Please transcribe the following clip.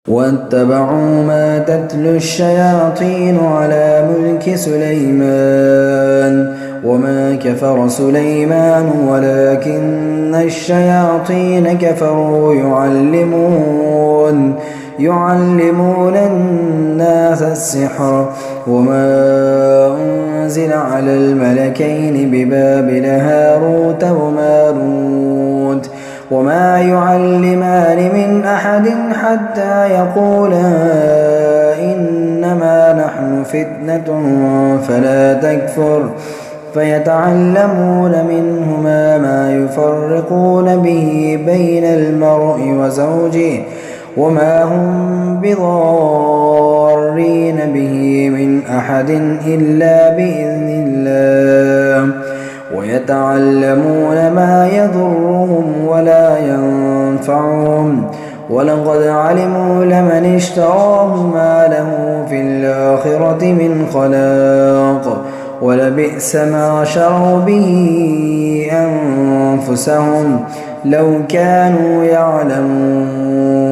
واتبعوا ما تتلو الشياطين على ملك سليمان وما كفر سليمان ولكن الشياطين كفروا يعلمون الناس السحر وما أنزل على الملكين ببابل هاروت وماروت وما يعلمان من أحد حتى يقولا إنما نحن فتنة فلا تكفر فيتعلمون منهما ما يفرقون به بين المرء وزوجه وما هم بضارين به من أحد إلا بإذن الله ويتعلمون ما يضرهم ولا ينفعهم ولقد علموا لمن اشتراه ما له في الآخرة من خلاق ولبئس ما شروا به أنفسهم لو كانوا يعلمون.